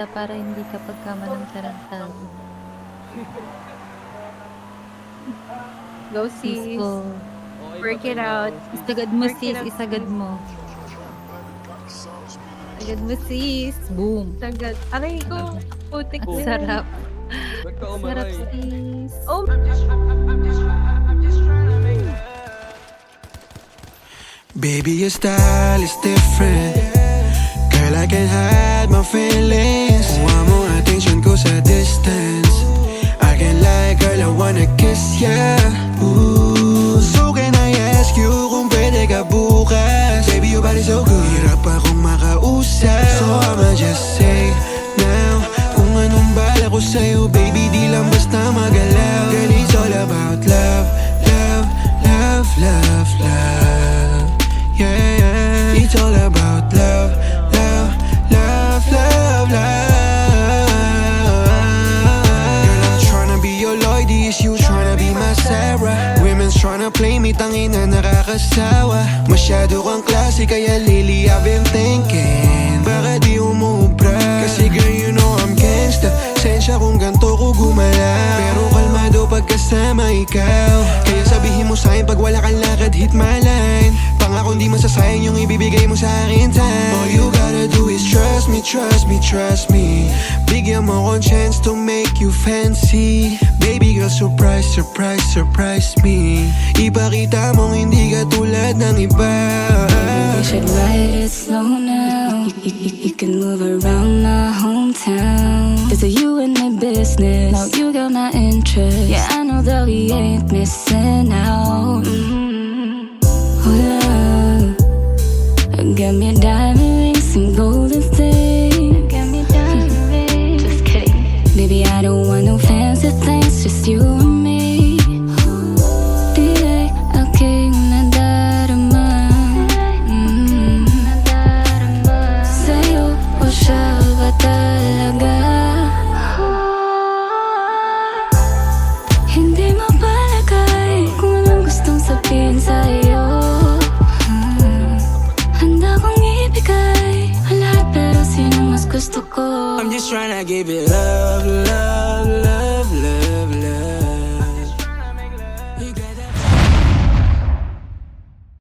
Para hindi ka pagkama ng tarantado. Go Sis sis. ko. Work it out. Isagad mo Work it sis, out, isagad sis. mo. Isagad mo sis. Boom. Sagad. Aray ko. Putik Ang na yan. sarap. Ba't ka Ang sarap umaray? sis. Oh, Baby, your style is different. Girl, I can't hide my feelings. Kuha mo attention ko sa distance. I can't lie, girl, I wanna kiss ya. Ooh, so can I ask you kung pwede ka bukas? Baby, your body's so good. Hirap akong makausap. So I'ma just say now kung anong bala ko sa'yo, baby, di lang basta magalaw. Girl, it's all about love, love, love, love, love. Yeah, yeah. It's all about love, love, love, love, love. Girl, I'm tryna be your Lloydies, you tryna be my Sarah. Women's tryna play me, tangin na nakakasawa. Masyado kang klase, kaya lately I've been thinking, baka di umubra. Kasi girl, you know I'm gangsta. Sensya kung ganto ko gumalaw, pero kalmado pagkasama ikaw. Kaya sabihin mo sa'kin pag wala kang lakad, hit my line. Pangako di masasayang yung ibibigay mo sa akin time. All you gotta do is trust me, trust me, trust me. Bigyan mo kong chance to make you fancy. Baby girl, surprise, surprise, surprise me. Ipakita mong hindi ka tulad ng iba. You should ride it slow now. You can move around my hometown. It's a you and my business. Now you got my interest. Yeah, I know that we ain't missing out. Oh love, got me a diamond ring, some golden things. Got me diamond rings. Just kidding. Baby, I don't want no fancy things, just you and me. Di ay aking nadarama. Sa'yo o siya ba talaga? Hindi mapalagay kung anong gustong sabihin sa'yo. Handa kong ibigay ang lahat, pero sino mas gusto ko? I'm just tryna give it love, love.